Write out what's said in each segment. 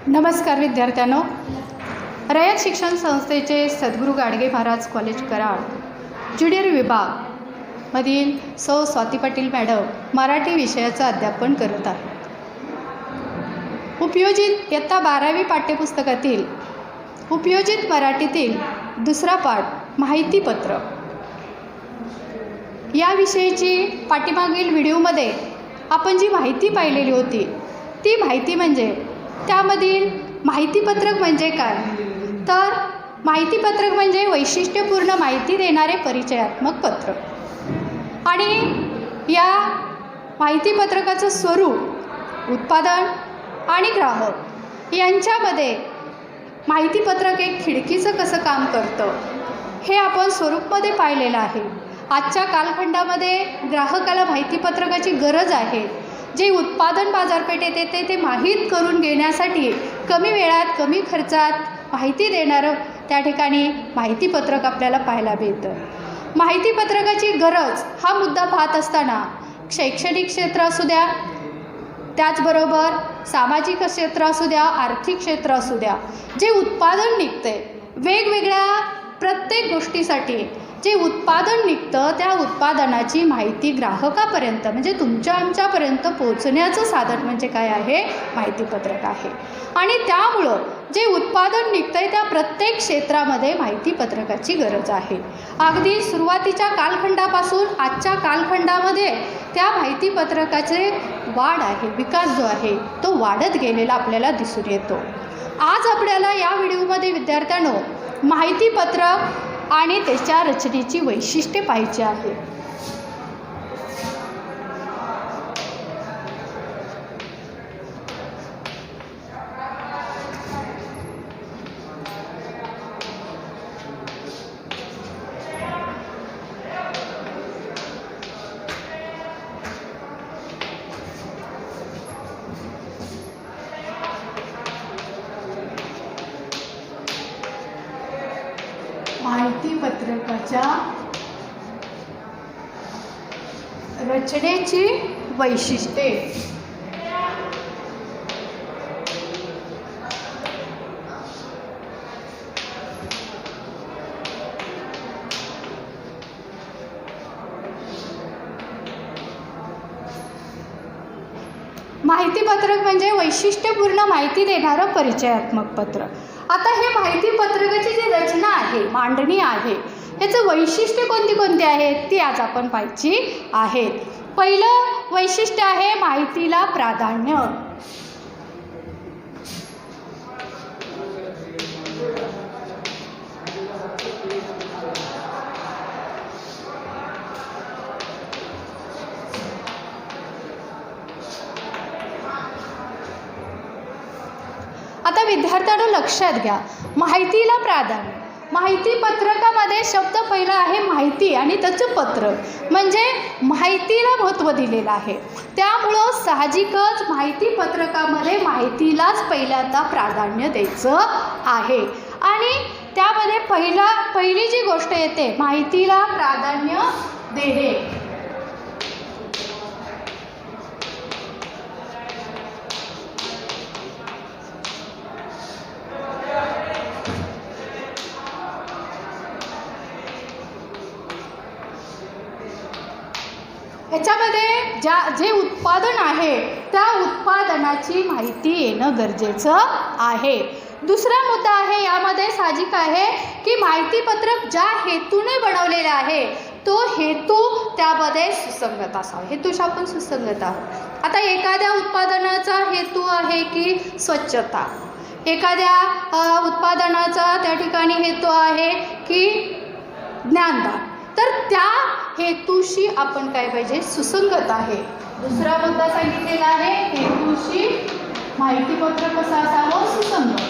नमस्कार विद्यार्थ्यांनो, रयत शिक्षण संस्थेचे सद्गुरू गाडगे महाराज कॉलेज कराड ज्युनियर विभागमधील सौ स्वाती पाटील मॅडम मराठी विषयाचं अध्यापन करत आहेत. उपयोजित इयत्ता 12वी पाठ्यपुस्तकातील उपयोजित मराठीतील दुसरा पाठ माहितीपत्र या विषयाची पाठीमागील व्हिडिओमध्ये आपण जी माहिती पाहिलेली होती ती माहिती म्हणजे त्यामधील माहितीपत्रक म्हणजे काय, तर माहितीपत्रक म्हणजे वैशिष्ट्यपूर्ण माहिती देणारे परिचयात्मक पत्र. आणि या माहितीपत्रकाचं स्वरूप, उत्पादन आणि ग्राहक यांच्यामध्ये माहितीपत्रक एक खिडकीचं कसं काम करतं हे आपण स्वरूपमध्ये पाहिलेलं आहे. आजच्या कालखंडामध्ये ग्राहकाला माहितीपत्रकाची गरज आहे. जे उत्पादन बाजारपेठेत येते ते माहीत करून घेण्यासाठी कमी वेळात कमी खर्चात माहिती देणारं त्या ठिकाणी माहितीपत्रक आपल्याला पाहायला मिळतं. माहितीपत्रकाची गरज हा मुद्दा पाहत असताना शैक्षणिक क्षेत्र असू द्या, त्याचबरोबर सामाजिक क्षेत्र असू द्या, आर्थिक क्षेत्र असू द्या, जे उत्पादन निघते वेगवेगळ्या प्रत्येक गोष्टीसाठी जे उत्पादन निघतं त्या उत्पादनाची माहिती ग्राहकापर्यंत म्हणजे तुमच्या आमच्यापर्यंत पोहोचण्याचं साधन म्हणजे काय आहे, माहितीपत्रक आहे. आणि त्यामुळं जे उत्पादन निघतं आहे त्या प्रत्येक क्षेत्रामध्ये माहितीपत्रकाची गरज आहे. अगदी सुरुवातीच्या कालखंडापासून आजच्या कालखंडामध्ये त्या माहितीपत्रकाचे वाढ आहे, विकास जो आहे तो वाढत गेलेला आपल्याला दिसून येतो. आज आपल्याला या व्हिडिओमध्ये विद्यार्थ्यांनो माहितीपत्रक आणि त्याच्या रचनेची वैशिष्ट्ये पाहायची आहे. माहितीपत्रकाच्या रचनेची वैशिष्ट्ये. माहितीपत्रक म्हणजे वैशिष्ट्यपूर्ण माहिती देणारं परिचयात्मक पत्र. आता हे माहितीपत्रकाची जी रचना आहे, मांडणी आहे, याचं वैशिष्ट्य कोणती आहेत ती आज आपण पाहायची आहेत. पहिलं वैशिष्ट्य आहे माहितीला प्राधान्य. आता विद्यार्थ्यांना लक्षात घ्या, माहितीला प्राधान्य. माहितीपत्रकामध्ये शब्द पहिला आहे माहिती आणि त्याचं पत्र म्हणजे माहितीला महत्त्व दिलेलं आहे. त्यामुळं साहजिकच माहितीपत्रकामध्ये माहितीलाच पहिल्यांदा प्राधान्य द्यायचं आहे. आणि त्यामध्ये पहिली जी गोष्ट येते माहितीला प्राधान्य देणे. ह्याच्यामध्ये जे उत्पादन आहे त्या उत्पादनाची माहिती येणं गरजेचं आहे. दुसरा मुद्दा आहे यामध्ये साहजिक आहे की माहितीपत्रक ज्या हेतूने बनवलेलं आहे तो हेतू त्यामध्ये सुसंगत असावा. हेतूशी आपण सुसंगत आहोत. आता एखाद्या उत्पादनाचा हेतू आहे की स्वच्छता, एखाद्या उत्पादनाचा त्या ठिकाणी हेतू आहे की ज्ञानदान, तर त्या हेतूशी आपण काय पाहिजे, सुसंगत आहे. दुसरा मुद्दा सांगितलेला आहे हेतूशी माहितीपत्रक कसं असावं, सुसंगत.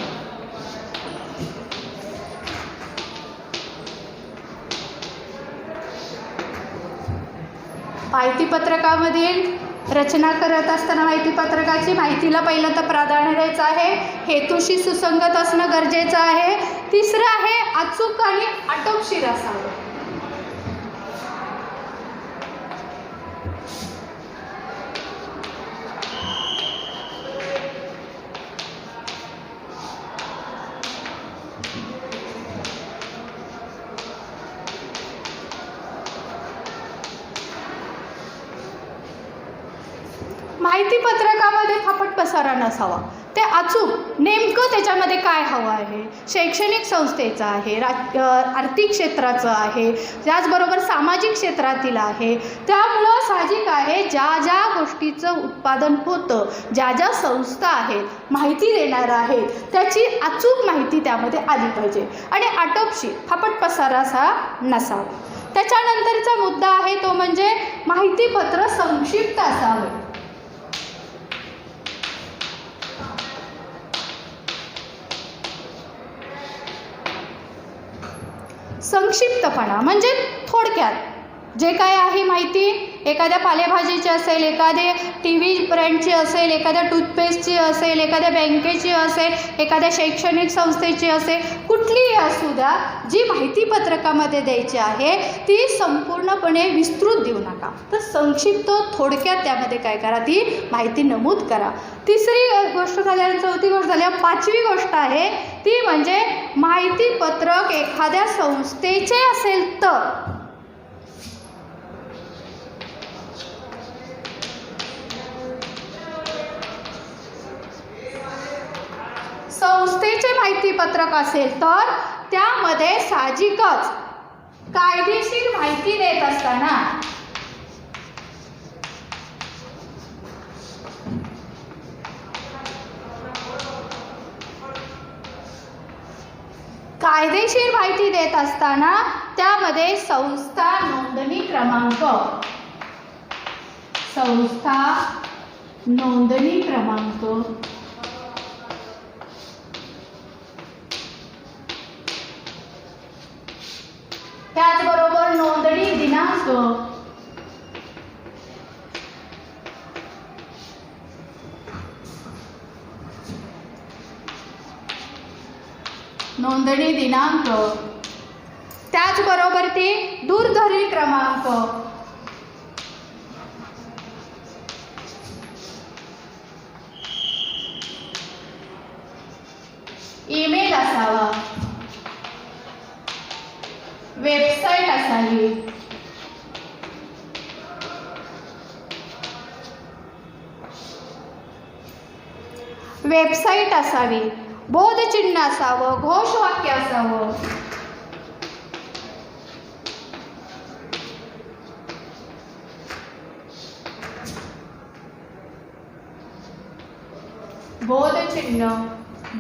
माहितीपत्रकामधील रचना करत असताना माहितीपत्रकाची माहितीला पहिल्यांदा प्राधान्य द्यायचं आहे, हेतूशी सुसंगत असणं गरजेचं आहे. तिसरं आहे अचूक आणि आटोपशीर असावं. माहिती पत्रकामध्ये फापट पसारा नसावा. ते अचूक नेमकं त्याच्यामध्ये काय हवं आहे, शैक्षणिक संस्थेचं आहे, आर्थिक क्षेत्राचं आहे, त्याचबरोबर सामाजिक क्षेत्रातील आहे. त्यामुळं साहजिक आहे ज्या ज्या गोष्टीचं उत्पादन होतं, ज्या ज्या संस्था आहेत माहिती देणार आहेत त्याची अचूक माहिती त्यामध्ये आली पाहिजे आणि आटोपशीर फापट पसारा असा नसावा. त्याच्यानंतरचा मुद्दा आहे तो म्हणजे माहितीपत्र संक्षिप्त असावे. संक्षिप्तपणा म्हणजे थोडक्यात जे काय आहे माहिती एखाद्या पालेभाजीची असेल, एखाद्या टी व्ही ब्रँडची असेल, एखाद्या टूथपेस्टची असेल, एखाद्या बँकेची असेल, एखाद्या शैक्षणिक संस्थेची असेल, कुठलीही असू द्या, जी माहिती पत्रकामध्ये द्यायची आहे ती संपूर्णपणे विस्तृत देऊ नका, तर संक्षिप्त थोडक्यात त्यामध्ये काय करा, ती माहिती नमूद करा. तिसरी गोष्ट झाल्यानंतर चौथी गोष्ट झाल्या, पाचवी गोष्ट आहे ती म्हणजे माहिती पत्रक एखाद्या संस्थेचे असेल तर संस्थेचे माहितीपत्रक असेल तर त्यामध्ये साहजिकच कायदेशीर माहिती देत असताना त्यामध्ये संस्था नोंदणी क्रमांक त्याचबरोबर नोंदणी दिनांक, त्याचबरोबर ते दूरध्वनी क्रमांक, ईमेल असावा, वेबसाईट असावी, बोधचिन्ह असावं, घोषवाक्य असावं,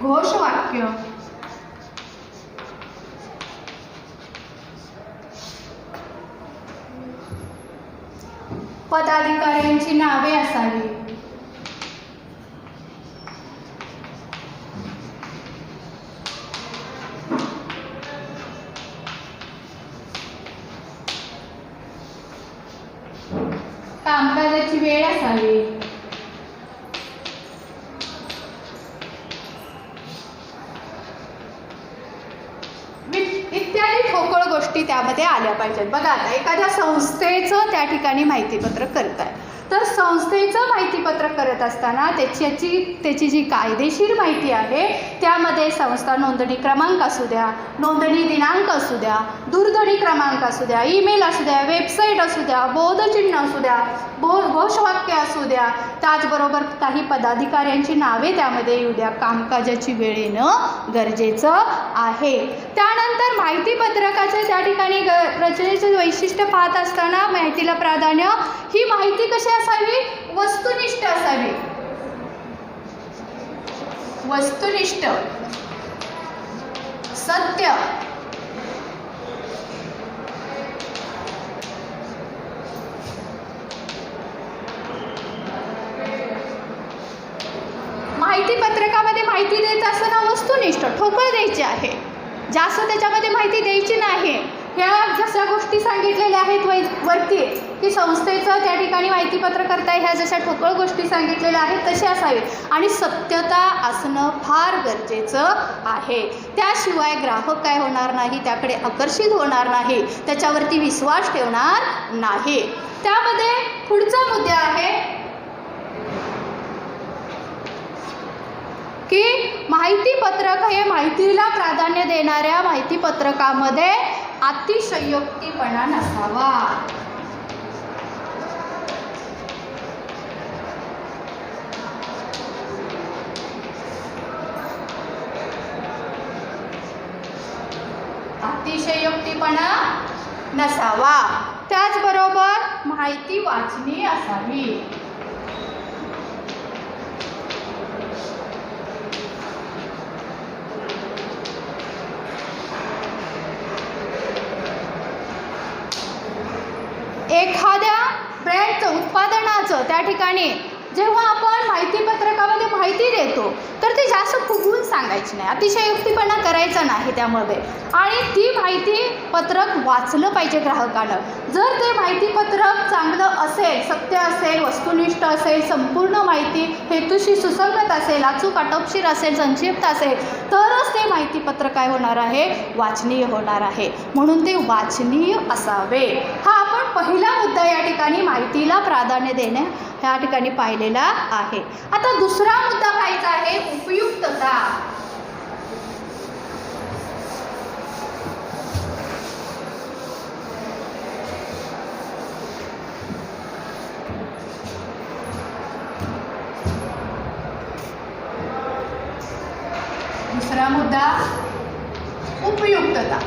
घोषवाक्य, पदाधिकाऱ्यांची नावे असावी, कामकाजाची वेळ असावी, इत्यादी ठोकळ गोष्टी त्यामध्ये आल्या पाहिजेत. बघा आता एखाद्या संस्थेचं त्या ठिकाणी माहितीपत्रक करत आहे तर संस्थेचं माहितीपत्रक करत असताना त्याची जी कायदेशीर माहिती आहे त्यामध्ये संस्था नोंदणी क्रमांक असू द्या, नोंदणी दिनांक असू द्या, दूरध्वनी क्रमांक असू द्या, ईमेल असू द्या, वेबसाईट असू द्या, बोधचिन्ह असू द्या, घोषवाक्य असू द्या, त्याचबरोबर काही पदाधिकाऱ्यांची नावे त्यामध्ये येऊ द्या, कामकाजाची वेळ येणं गरजेचं आहे. त्यानंतर माहितीपत्रकाचे त्या ठिकाणी रचनेचे वैशिष्ट्य पाहत असताना माहितीला प्राधान्य, ही माहिती कशी असावी, वस्तुनिष्ठ असावी, सत्य, माहितीपत्रकामध्ये माहिती देत असताना वस्तुनिष्ठ, ठोकळ द्यायची आहे, जास्त त्याच्यामध्ये माहिती द्यायची नाही. ह्या जशा गोष्टी सांगितलेल्या आहेत वरती की संस्थेचं त्या ठिकाणी माहितीपत्र करताय, ह्या जशा ठोकळ गोष्टी सांगितलेल्या आहेत तशी असावी आणि सत्यता असणं फार गरजेचं आहे. त्याशिवाय ग्राहक काय होणार नाही, त्याकडे आकर्षित होणार नाही, त्याच्यावरती विश्वास ठेवणार नाही. त्यामध्ये पुढचा मुद्दा आहे की माहितीपत्रक हे माहितीला प्राधान्य देणाऱ्या माहितीपत्रकामध्ये अतिशयोक्तीपणा नसावा. अतिशयोक्तीपणा नसावा. त्याचबरोबर माहिती वाचनीय असावी. एखाद्या ब्रँडचं उत्पादनाचं त्या ठिकाणी जेव्हा आपण माहिती पत्रकामध्ये माहिती देतो तर ती जास्त फुगवून सांगायची नाही, अतिशयोक्तीपणा करायचा नाही त्यामध्ये. आणि ती माहिती पत्रक वाचलं पाहिजे ग्राहकानं. जर ते माहिती पत्रक चांगलं असेल, सत्य असेल, वस्तुनिष्ठ असेल, संपूर्ण माहिती हेतूशी सुसंगत असेल, अचूक आटोपशीर असेल, संक्षिप्त असेल, तरच ते माहिती पत्रक काय होणार आहे, वाचनीय होणार आहे. म्हणून ते वाचनीय असावे. हा आपण पहिला मुद्दा या ठिकाणी माहितीला प्राधान्य देणे ह्या ठिकाणी पाहिलेला आहे. आता दुसरा मुद्दा पाहायचा आहे उपयुक्तता. दुसरा मुद्दा उपयुक्तता.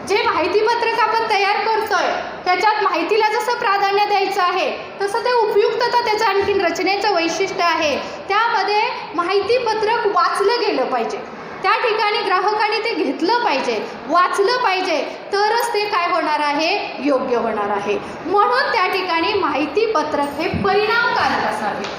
जे माहितीपत्रक आपण तयार करतोय त्याच्यात माहितीला जसं प्राधान्य द्यायचं आहे तसं ते उपयुक्तता त्याचं आणखीन रचनेचं वैशिष्ट्य आहे. त्यामध्ये माहितीपत्रक वाचलं गेलं पाहिजे. त्या ठिकाणी ग्राहकाने ते घेतलं पाहिजे, वाचलं पाहिजे, तरच ते काय होणार आहे, योग्य होणार आहे. म्हणून त्या ठिकाणी माहितीपत्रक हे परिणामकारक असावे.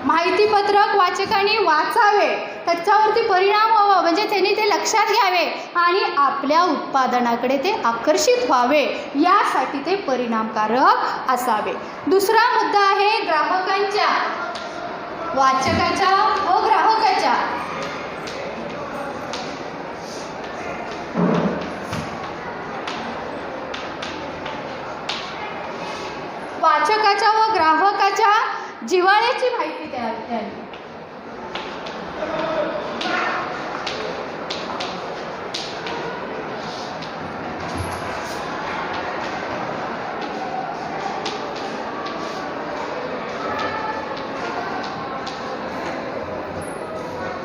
माहितीपत्रक वाचकांनी वाचावे, त्याच्यावरती परिणाम व्हावा, म्हणजे त्यांनी ते लक्षात घ्यावे आणि आपल्या उत्पादनाकडे ते आकर्षित व्हावे, यासाठी ते परिणामकारक असावे. दुसरा मुद्दा आहे ग्राहकांच्या, वाचकाच्या व ग्राहकाच्या वाचकाच्या व ग्राहकाच्या जिव्हाळ्याची माहिती द्यावी.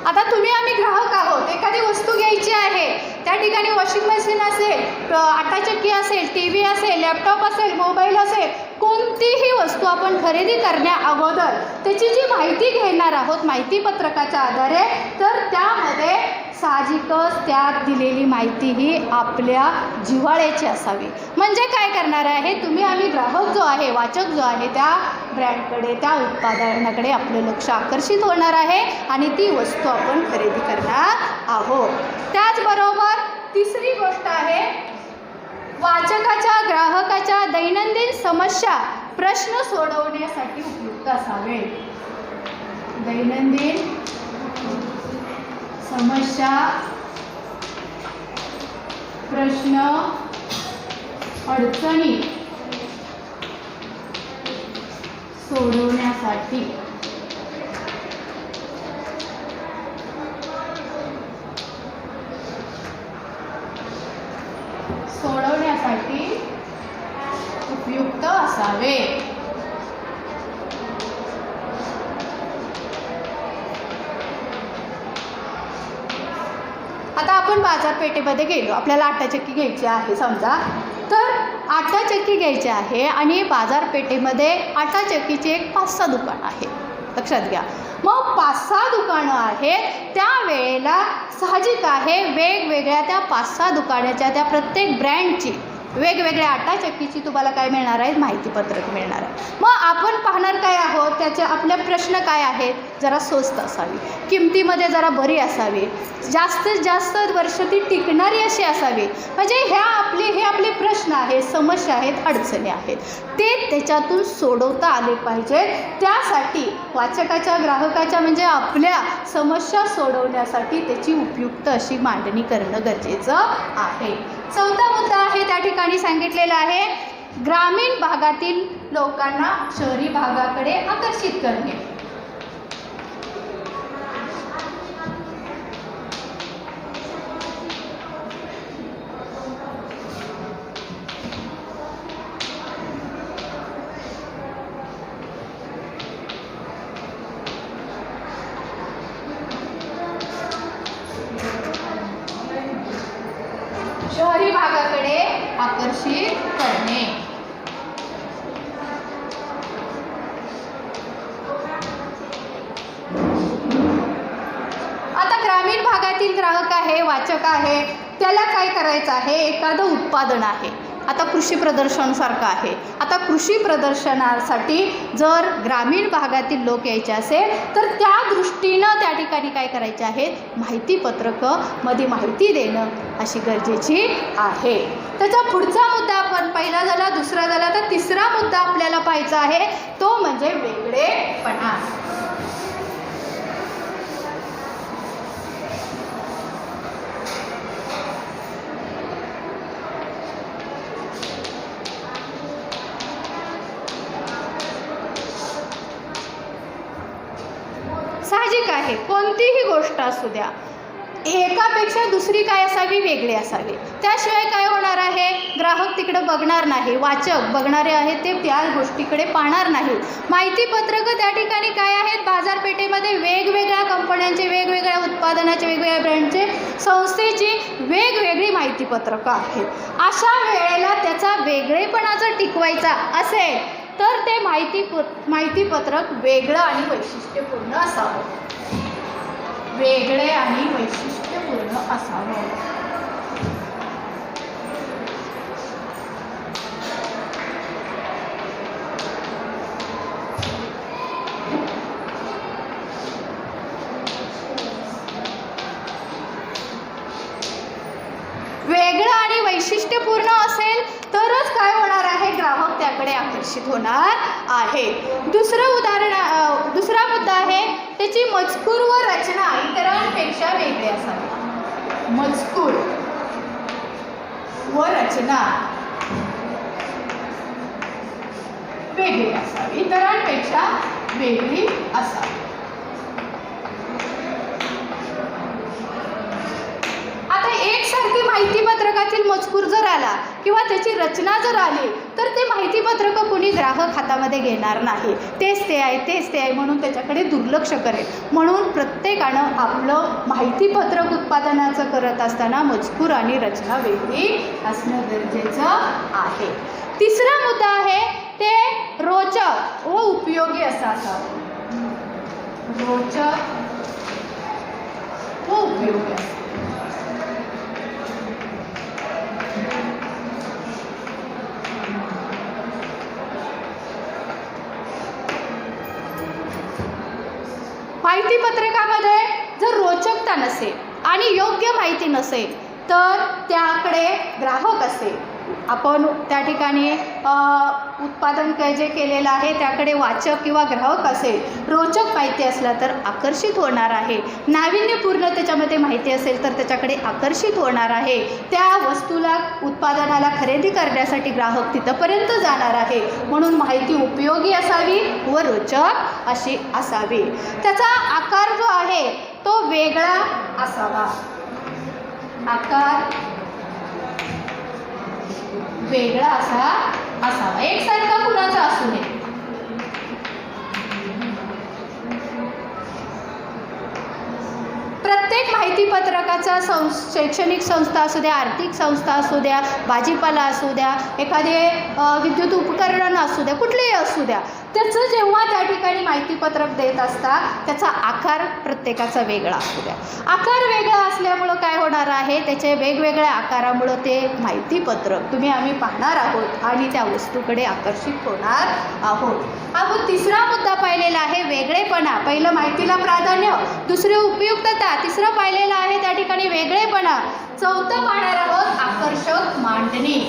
आता तुम्ही आम्ही ग्राहक आहोत, एखादी वस्तू घ्यायची आहे, त्या ठिकाणी वॉशिंग मशीन असेल, आटा चक्की असेल, टी व्ही असेल, लॅपटॉप असेल, मोबाईल असेल, कोणतीही वस्तू आपण खरेदी करण्या अगोदर त्याची जी माहिती घेणार आहोत माहितीपत्रकाच्या आधारे, तर त्यामध्ये साहजिकच त्यात दिलेली माहिती ही आपल्या जिव्हाळ्याची असावी. म्हणजे काय करणार आहे, तुम्ही आम्ही ग्राहक जो आहे, वाचक जो आहे, त्या ब्रँडकडे, त्या उत्पादनाकडे आपलं लक्ष आकर्षित होणार आहे आणि ती वस्तू आपण खरेदी करणार आहोत. त्याचबरोबर तिसरी गोष्ट आहे वाचकाच्या, ग्राहकाच्या दैनंदिन समस्या, प्रश्न सोडवण्यासाठी उपयुक्त असावे. दैनंदिन समस्या, प्रश्न, अडचणी सोडवण्यासाठी उपयुक्त असावे. आता आपण बाजारपेठेमध्ये गेलो, आपल्याला आटा चक्की घ्यायची आहे समजा, तर आटा चक्की घ्यायची आहे आणि बाजारपेठेमध्ये आटा चक्कीचे एक 5-6 दुकानं आहे, लक्षात घ्या. मग 5-6 दुकानं आहेत, त्यावेळेला साहजिक आहे वेगवेगळ्या त्या 5-6 दुकानाच्या त्या प्रत्येक ब्रँडची वेगवेगळ्या आटा चक्कीची तुम्हाला काय मिळणार आहे, माहितीपत्रक मिळणार आहे. मग आपण पाहणार काय आहोत, त्याचे आपले प्रश्न काय आहेत, जरा स्वस्त असावी, किमतीमध्ये जरा बरी असावी, जास्तीत जास्त वर्ष ती टिकणारी अशी असावी. म्हणजे हे आपले प्रश्न आहेत, समस्या आहेत, अडचणी आहेत, ते त्याच्यातून सोडवता आले पाहिजेत. त्यासाठी वाचकाच्या, ग्राहकाच्या म्हणजे आपल्या समस्या सोडवण्यासाठी त्याची उपयुक्त अशी मांडणी करणं गरजेचं आहे. चौथा मुद्दा आहे त्या ठिकाणी सांगितलेला आहे ग्रामीण भागातील लोकांना शहरी भागाकडे आकर्षित करणे. आहे, वाचक आहे, त्याला काय करायचं आहे, एखादं उत्पादन आहे. आता कृषी प्रदर्शनसारखं आहे. आता कृषी प्रदर्शनासाठी जर ग्रामीण भागातील लोक यायचे असेल तर त्या दृष्टीनं त्या ठिकाणी काय करायचे आहे, माहितीपत्रकं मध्ये माहिती देणं अशी गरजेची आहे. त्याचा पुढचा मुद्दा आपण पहिला झाला, दुसरा झाला, तर तिसरा मुद्दा आपल्याला पाहायचा आहे तो म्हणजे वेगळेपणा. साहजिक आहे, कोणतीही गोष्ट असू द्या, एकापेक्षा दुसरी काय असावी, वेगळी असावी. त्याशिवाय काय होणार आहे, ग्राहक तिकडे बघणार नाही, वाचक बघणारे आहेत ते त्या गोष्टीकडे पाहणार नाही. माहितीपत्रकं त्या ठिकाणी काय आहेत, बाजारपेठेमध्ये वेगवेगळ्या कंपन्यांचे, वेगवेगळ्या उत्पादनाचे, वेगवेगळ्या ब्रँडचे, संस्थेची वेगवेगळी माहितीपत्रकं आहेत. अशा वेळेला त्याचा वेगळेपणा जर टिकवायचा असेल तर ते माहितीपत्रक वेगळं आणि वैशिष्ट्यपूर्ण असावं. वेगळे आणि वैशिष्ट्यपूर्ण असावं. वेगळं आणि वैशिष्ट्यपूर्ण असेल तरच काय होणार आहे, ग्राहक त्याकडे आकर्षित होणार आहे. दुसरा मुद्दा आहे त्याची मजकूर व रचना इतरांपेक्षा वेगळी असावी. मजकूर व रचना वेगळी असावी, इतरांपेक्षा वेगळी असावी. एकसारखी माहितीपत्रकातील मजकूर जर आला किंवा त्याची रचना जर आली तर ते माहितीपत्रकं कोणी ग्राहक हातामध्ये घेणार नाही. तेच ते आहे म्हणून त्याच्याकडे दुर्लक्ष करेल. म्हणून प्रत्येकानं आपलं माहितीपत्रक उत्पादनाचं करत असताना मजकूर आणि रचना वेगळी असणं गरजेचं आहे. तिसरा मुद्दा आहे ते रोचक व उपयोगी असा असावं. रोचक व उपयोगी असावं. माहितीपत्रकामध्ये जर रोचकता नसेल आणि योग्य माहिती नसेल तर त्याकडे ग्राहक असेल, आपण त्या ठिकाणी उत्पादन जे केलेलं आहे त्याकडे वाचक किंवा ग्राहक असेल, रोचक माहिती असला तर आकर्षित होणार आहे. नाविन्यपूर्ण त्याच्यामध्ये माहिती असेल तर त्याच्याकडे आकर्षित होणार आहे. त्या वस्तूला, उत्पादनाला खरेदी करण्यासाठी ग्राहक तिथंपर्यंत जाणार आहे. म्हणून माहिती उपयोगी असावी व रोचक अशी असावी. त्याचा आकार जो आहे तो वेगळा असावा. आकार वेगळा असावा, एकसारखा कुणाचा असू नये. प्रत्येक माहितीपत्रकाचा शैक्षणिक संस्था असू द्या, आर्थिक संस्था असू द्या, भाजीपाला असू द्या, एखादे विद्युत उपकरण असू द्या, कुठलेही असू द्या, त्याचं जेव्हा त्या ठिकाणी माहितीपत्रक देत असता त्याचा आकार प्रत्येकाचा वेगळा असू द्या. आकार वेगळा असल्यामुळं काय होणार आहे, त्याचे वेगवेगळ्या आकारामुळं ते माहितीपत्रक आम्ही पाहणार आहोत आणि त्या वस्तूकडे आकर्षित होणार आहोत. आपण तिसरा मुद्दा पाहिलेला आहे वेगळेपणा. पहिलं माहितीला प्राधान्य, दुसरे उपयुक्तता, तिसरं पाहिलेलं आहे त्या ठिकाणी वेगळेपणा. चौथं पाहणार आहोत आकर्षक मांडणी.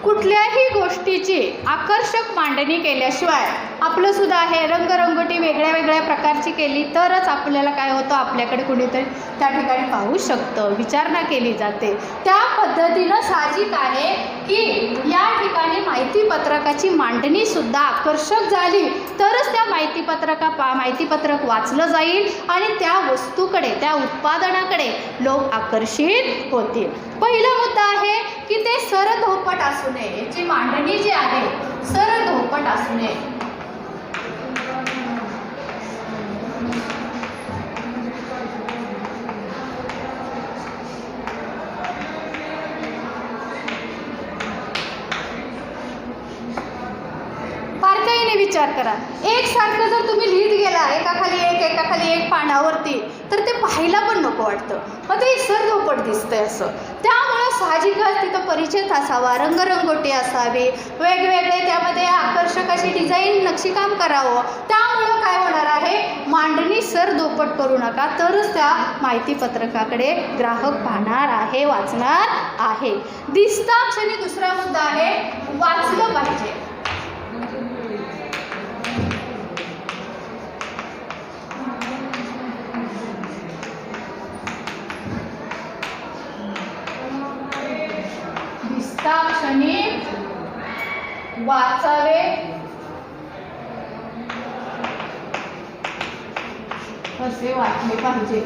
कुठल्याही गोष्टीची आकर्षक मांडणी केल्याशिवाय आपलं सुद्धा हे रंगरंगोटी वेगळ्या वेगळ्या प्रकारची केली तरच आपल्याला काय होतं, आपल्याकडे कुणीतरी त्या ठिकाणी पाहू शकतं, विचारणा केली जाते. त्या पद्धतीनं साहजिक आहे की या ठिकाणी माहितीपत्रकाची मांडणी सुद्धा आकर्षक झाली तरच त्या माहितीपत्रक वाचलं जाईल आणि त्या वस्तूकडे, त्या उत्पादनाकडे लोक आकर्षित होतील. पहिला मुद्दा आहे की ते सरधोपट असू नये, याची मांडणी जी आहे सरधोपट असू नये. बारकाईने विचार करा. एकसारखं जर तुम्ही लिहित गेला एकाखाली एक पानावरती तर ते पाहायला पण नको वाटतं. मग ते सरधोपट दिसतंय असं. त्यामुळं साहजिकच तिथं परिचित असावा, रंगरंगोटी असावी, वेगवेगळे त्यामध्ये आकर्षक अशी डिझाईन नक्षीकाम करावं. त्यामुळं काय होणार आहे, मांडणी सरधोपट करू नका, तरच त्या माहितीपत्रकाकडे ग्राहक पाहणार आहे, वाचणार आहे. दिसता क्षणी दुसरा मुद्दा आहे, वाचलं पाहिजे. दिसता क्षणी वाचावे, कसे वाचले पाहिजे.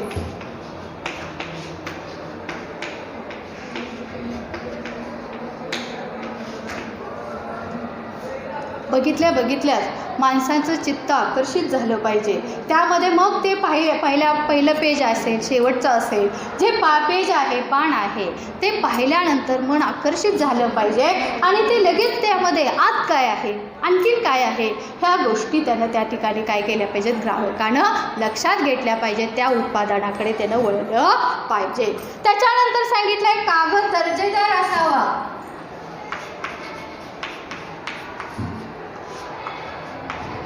बघितल्याच माणसाचं चित्त आकर्षित झालं पाहिजे. त्यामध्ये मग ते पहिलं पेज असेल, शेवटचं असेल, जे पेज आहे, पान आहे, ते पाहिल्यानंतर मन आकर्षित झालं पाहिजे आणि ते लगेच त्यामध्ये आत काय आहे, आणखीन काय आहे, ह्या गोष्टी त्यानं त्या ठिकाणी काय केल्या पाहिजेत, ग्राहकानं लक्षात घेतल्या पाहिजेत. त्या उत्पादनाकडे त्यानं वळलं पाहिजे. त्याच्यानंतर सांगितलंय कागद दर्जेदार असावा.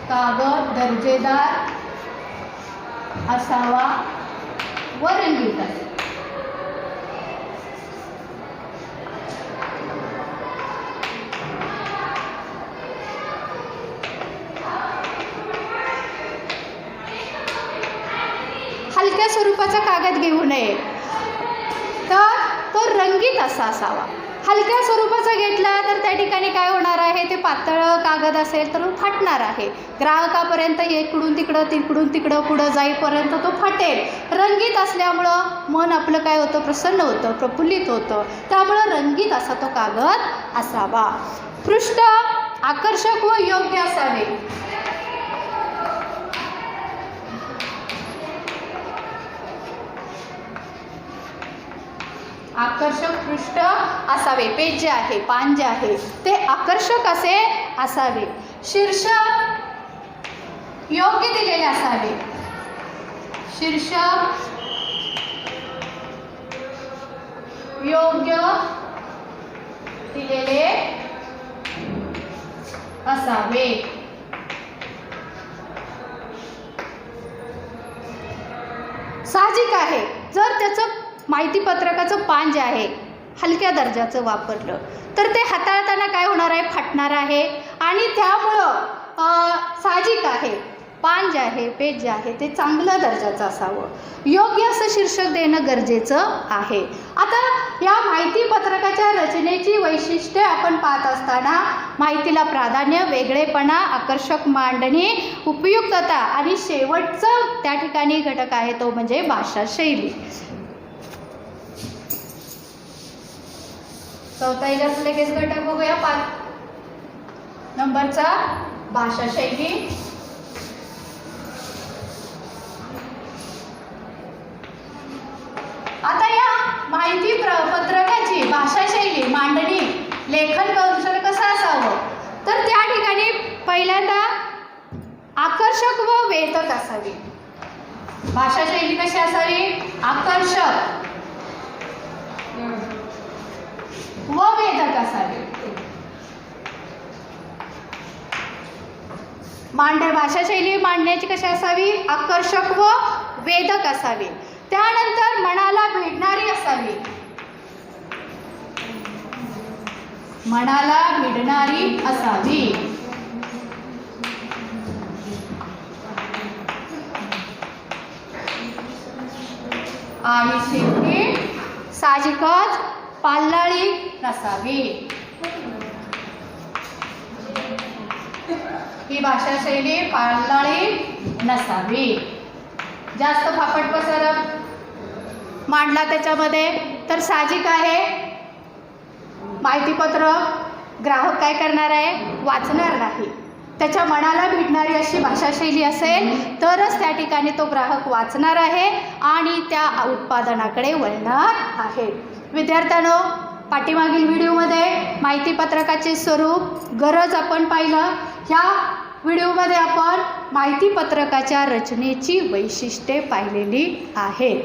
कागद दर्जेदार असावा व रंगीत असावा. हलक्या स्वरूपाचा कागद घेऊ नये, तर तो रंगीत असावा. हलक्या स्वरूपाचा घेतला तर त्या ठिकाणी काय होणार आहे, ते पातळ कागद असेल तर फाटणार आहे. ग्राहकापर्यंत इकडून तिकडं पुढं जाईपर्यंत तो फाटेल. रंगीत असल्यामुळं मन आपलं काय होतं, प्रसन्न होतं, प्रफुल्लित होतं. त्यामुळं रंगीत असा तो कागद असावा. पृष्ठ आकर्षक व योग्य असावे. आकर्षक पृष्ठ असावे. पेज जे आहे, पान जे आहे, ते आकर्षक असावे. शीर्षक योग्य दिलेले असावे. शीर्षक योग्य दिलेले असावे. साहजिक आहे, जर त्याचं माहितीपत्रकाचं पान जे आहे हलक्या दर्जाचं वापरलं तर ते हाताळताना काय होणार आहे, फाटणार आहे. आणि त्यामुळं साहजिक आहे, पान जे आहे, पेज जे आहे, ते चांगल्या दर्जाचं असावं. योग्य असं शीर्षक देणं गरजेचं आहे. आता या माहितीपत्रकाच्या रचनेची वैशिष्ट्ये आपण पाहत असताना माहितीला प्राधान्य, वेगळेपणा, आकर्षक मांडणी, उपयुक्तता आणि शेवटचं त्या ठिकाणी घटक आहे तो म्हणजे भाषाशैली. चौथा लगेच घटक बघूया. 5 नंबरचा भाषाशैली. आता या माहिती पत्रकाची भाषाशैली, मांडणी, लेखन कौशल्य कसं असावं, तर त्या ठिकाणी पहिल्यांदा आकर्षक व वेधक असावी. भाषाशैली कशी असावी, आकर्षक व वेधक असावी. भाषाशैली मांडण्याची कशी असावी, आकर्षक व वेधक असावी. त्यानंतर मनाला भिडणारी असावी. मनाला भिडणारी असावी. आणि शेवटी साहजिकच पाल्लाळी नसावी. ही भाषाशैली पाल्लाळी नसावी. जास्त फापट पसरत मांडला त्याच्यामध्ये तर साहजिक आहे माहितीपत्रक ग्राहक काय करणार आहे? वाचणार नाही. त्याच्या मनाला भिडणारी अशी भाषाशैली असेल तरच त्या ठिकाणी तो ग्राहक वाचणार आहे आणि त्या उत्पादनाकडे वळणार आहे. विद्यार्थ्यांनो, पाठीमागील व्हिडिओमध्ये माहितीपत्रकाचे स्वरूप, गरज आपण पाहिलं. ह्या व्हिडिओमध्ये आपण माहितीपत्रकाच्या रचनेची वैशिष्ट्ये पाहिलेली आहेत.